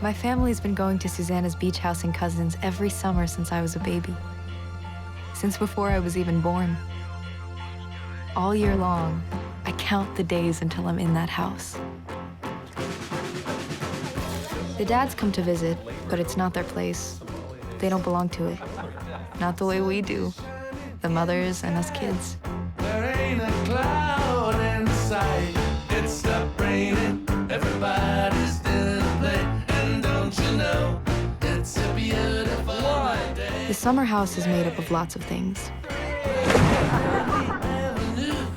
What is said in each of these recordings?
My family's been going to Susanna's beach house in Cousins every summer since I was a baby. Since before I was even born. All year long, I count the days until I'm in that house. The dads come to visit, but it's not their place. They don't belong to it. Not the way we do, the mothers and us kids. There ain't a cloud in sight. It stopped raining. Everybody's still in play. And don't you know, it's a beautiful day. The summer house is made up of lots of things.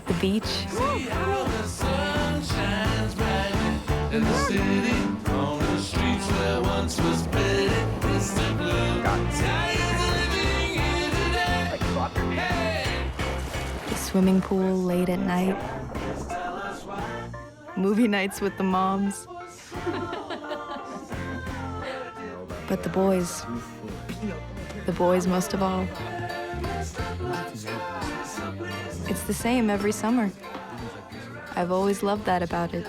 The beach. See how the sun shines brightly in the city. On the streets where once was pretty. Mr. Blue. Tired of living here today. Hey. The swimming pool late at night. Movie nights with the moms. But the boys most of all. It's the same every summer. I've always loved that about it.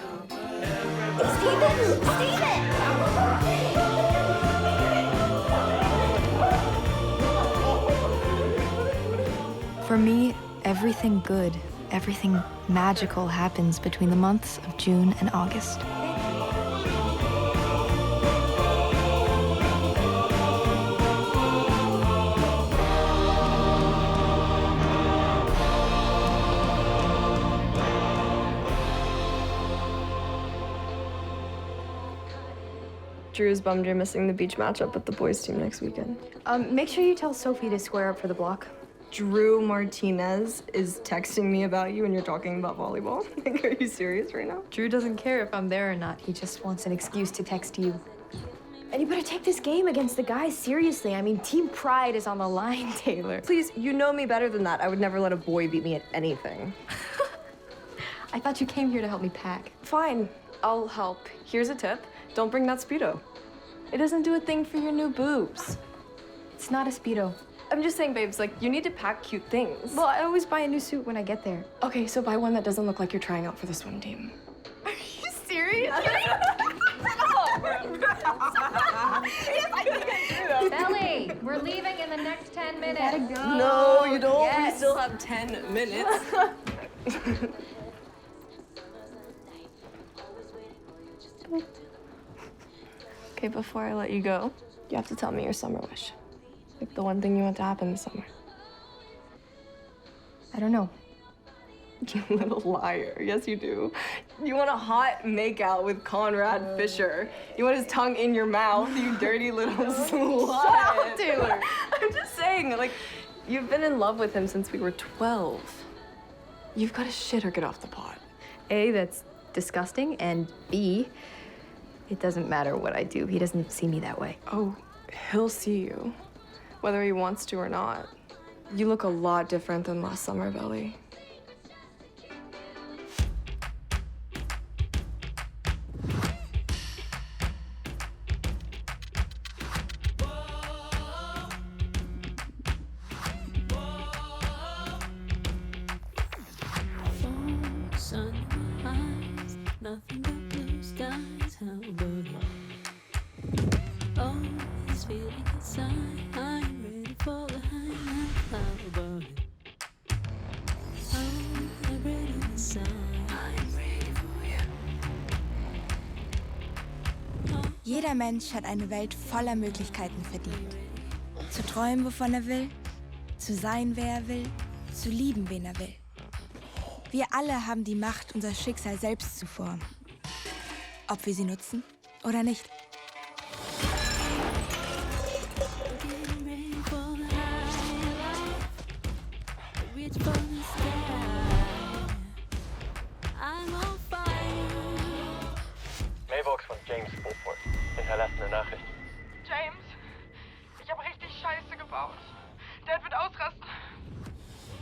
For me, everything good, everything magical happens between the months of June and August. Drew's bummed you're missing the beach matchup with the boys team next weekend. Make sure you tell Sophie to square up for the block. Drew Martinez is texting me about you and you're talking about volleyball. Like, are you serious right now? Drew doesn't care if I'm there or not. He just wants an excuse to text you. And you better take this game against the guys seriously. I mean, team pride is on the line, Taylor. Please, you know me better than that. I would never let a boy beat me at anything. I thought you came here to help me pack. Fine, I'll help. Here's a tip. Don't bring that Speedo. It doesn't do a thing for your new boobs. It's not a Speedo. I'm just saying, babes, like, you need to pack cute things. Well, I always buy a new suit when I get there. Okay, so buy one that doesn't look like you're trying out for the swim team. Are you serious? Belly, we're leaving in the next 10 minutes. No, you don't. Yes. We still have 10 minutes. Okay, before I let you go, you have to tell me your summer wish. Like the one thing you want to happen this summer. I don't know. You little liar. Yes, you do. You want a hot makeout with Conrad Fisher. You want his tongue in your mouth, you dirty little slut. Shut up, Taylor. I'm just saying, like, you've been in love with him since we were 12. You've got to shit or get off the pot. A, that's disgusting, and B, it doesn't matter what I do. He doesn't see me that way. Oh, he'll see you, whether he wants to or not. You look a lot different than last summer, Belly. Nothing but blue skies, how about it? Oh, this feeling inside, I'm ready for the high, how about it? Oh, I'm ready inside, I'm ready for you. Jeder Mensch hat eine Welt voller Möglichkeiten verdient. Zu träumen, wovon er will, zu sein, wer er will, zu lieben, wen er will. Wir alle haben die Macht, unser Schicksal selbst zu formen. Ob wir sie nutzen oder nicht. Getting ready for the high life, reach for the sky, I'm on fire. Mailbox von James Beaufort. Hinterlassene Nachricht. James, ich habe richtig Scheiße gebaut. Dad wird ausrasten.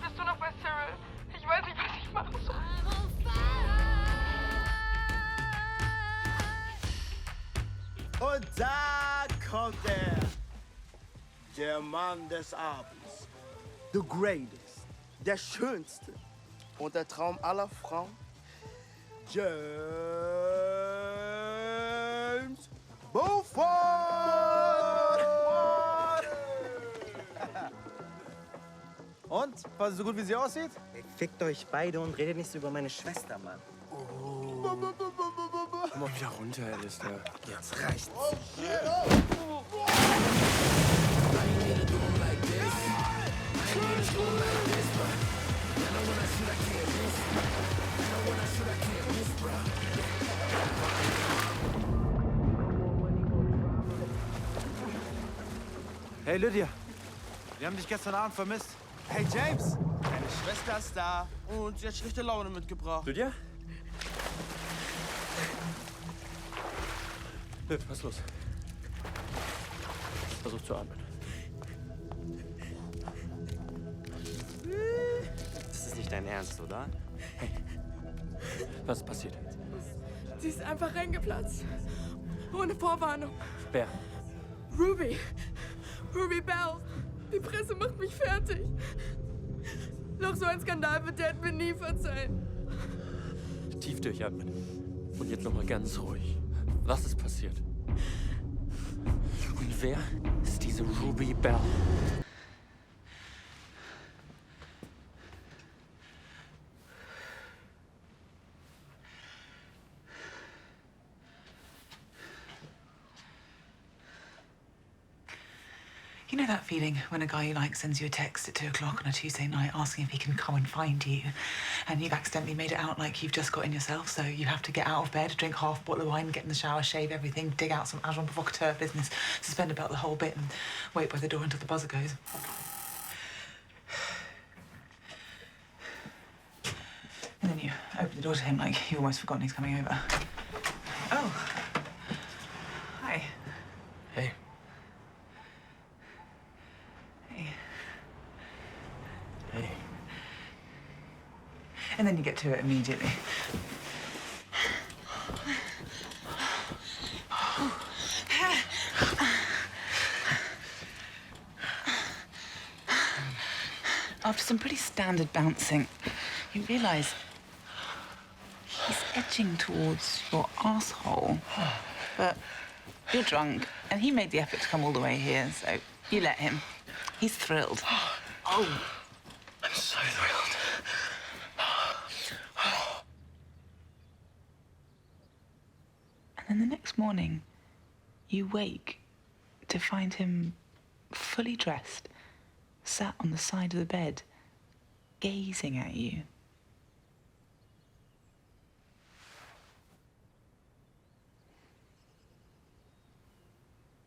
Bist du noch bei Cyril? Ich weiß nicht, was ich machen soll. I'm on fire. Und da kommt er, der Mann des Abends, the greatest, der schönste und der Traum aller Frauen, James Beaufort! Und? War sie so gut, wie sie aussieht? Ey, fickt euch beide und redet nicht so über meine Schwester, Mann. Komm mal wieder runter, Alistair. Jetzt reicht's. Hey, Lydia. Wir haben dich gestern Abend vermisst. Hey, James! Deine Schwester ist da und sie hat schlechte Laune mitgebracht. Lydia? Liv, was ist los? Versuch zu atmen. Das ist nicht dein Ernst, oder? Hey, was ist passiert? Sie ist einfach reingeplatzt. Ohne Vorwarnung. Wer? Ruby. Ruby Bell. Die Presse macht mich fertig. Noch so ein Skandal wird Dad mir nie verzeihen. Tief durchatmen. Und jetzt noch mal ganz ruhig. Was ist passiert? Und wer ist diese Ruby Bell? You know that feeling when a guy you like sends you a text at 2 o'clock on a Tuesday night asking if he can come and find you, and you've accidentally made it out like you've just got in yourself, so you have to get out of bed, drink half a bottle of wine, get in the shower, shave everything, dig out some agent provocateur business, suspend about the whole bit, and wait by the door until the buzzer goes. And then you open the door to him like you've almost forgotten he's coming over. Oh. Hi. Hey. Hey. And then you get to it immediately. After some pretty standard bouncing, you realise he's edging towards your asshole. But you're drunk, and he made the effort to come all the way here, so you let him. He's thrilled. Oh! I'm so thrilled. And then the next morning, you wake to find him fully dressed, sat on the side of the bed, gazing at you.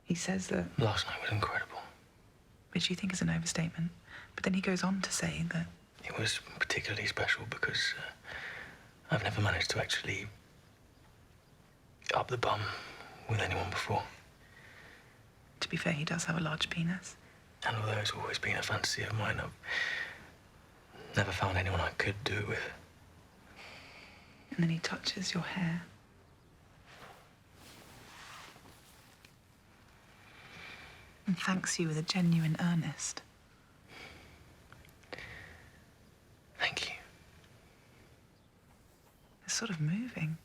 He says that Last night was incredible. which you think is an overstatement. But then he goes on to say that It was particularly special because I've never managed to actually up the bum with anyone before. to be fair, he does have a large penis. And although it's always been a fantasy of mine, I've never found anyone I could do it with. And then he touches your hair. And thanks you with a genuine earnest. Thank you. It's sort of moving.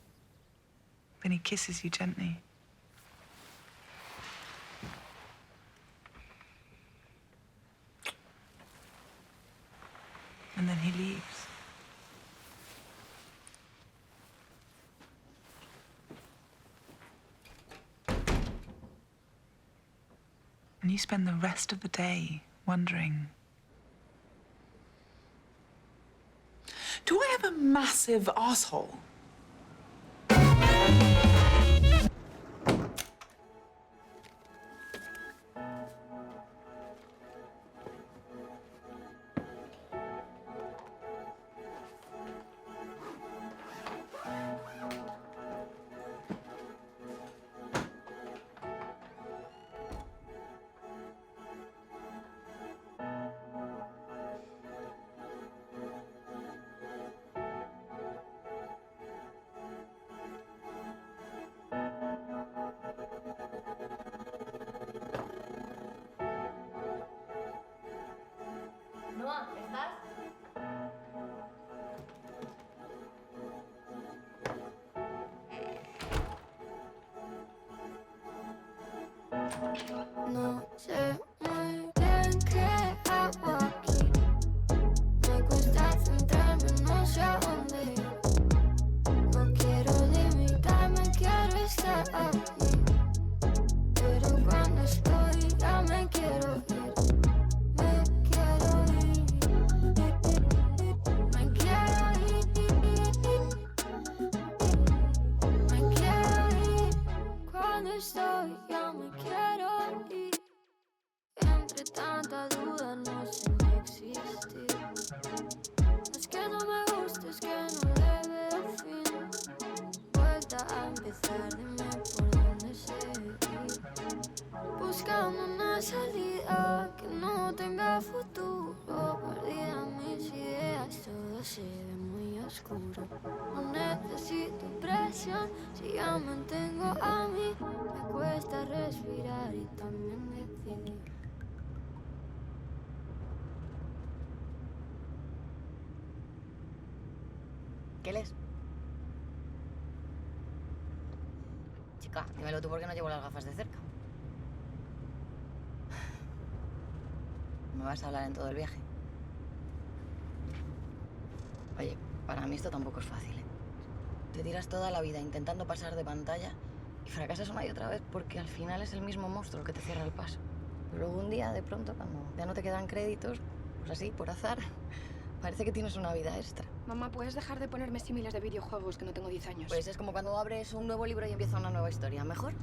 Then he kisses you gently. And then he leaves. And you spend the rest of the day wondering, do I have a massive asshole? Noah, ¿estás? No sé muy bien qué hago aquí. Me cuesta centrarme, no sé a dónde ir. No quiero limitarme, quiero estar aquí. Pero cuando estoy ya me quiero ir. Me quiero ir. Me quiero ir. Me quiero ir. Cuando estoy ya me quiero ir. Entre tanta duda no sé ni existir. Es que no me gusta, es que no le veo fin. Vuelta a empezar, dime por dónde seguir. Buscando una salida que no tenga futuro. Perdida mis ideas, todo se ve muy oscuro. No necesito presión, si ya me tengo a mí. Me cuesta respirar y también decidir. ¿Qué lees? Chica, dímelo tú porque no llevo las gafas de cerca. ¿Me vas a hablar en todo el viaje? Oye, para mí esto tampoco es fácil, ¿eh? Te tiras toda la vida intentando pasar de pantalla y fracasas una y otra vez porque al final es el mismo monstruo el que te cierra el paso. Pero luego un día, de pronto, cuando ya no te quedan créditos, pues así, por azar, parece que tienes una vida extra. Mamá, ¿puedes dejar de ponerme símiles de videojuegos que no tengo 10 años? Pues es como cuando abres un nuevo libro y empieza una nueva historia. ¿Mejor?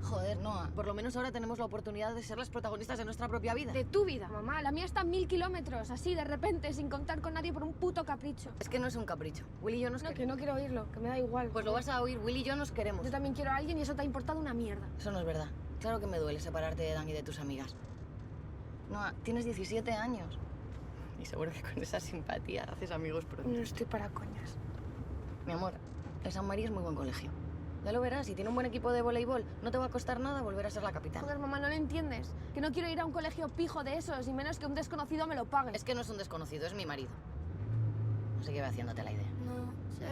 Joder, Noa, por lo menos ahora tenemos la oportunidad de ser las protagonistas de nuestra propia vida. De tu vida, mamá. La mía está a 1000 kilómetros, así, de repente, sin contar con nadie por un puto capricho. Es que no es un capricho. Willy y yo nos No, queremos. que no quiero oírlo, que me da igual. Pues lo vas a oír. Willy y yo nos queremos. Yo también quiero a alguien y eso te ha importado una mierda. Eso no es verdad. Claro que me duele separarte de Dan y de tus amigas. Noa, tienes 17 años. Y seguro que con esa simpatía haces amigos pronto. No estoy para coñas. Mi amor, el San María es muy buen colegio. Ya lo verás, si tiene un buen equipo de voleibol, no te va a costar nada volver a ser la capitana. Joder, mamá, no lo entiendes. Que no quiero ir a un colegio pijo de esos, y menos que un desconocido me lo pague. Es que no es un desconocido, es mi marido. No sé qué va haciéndote la idea. No sé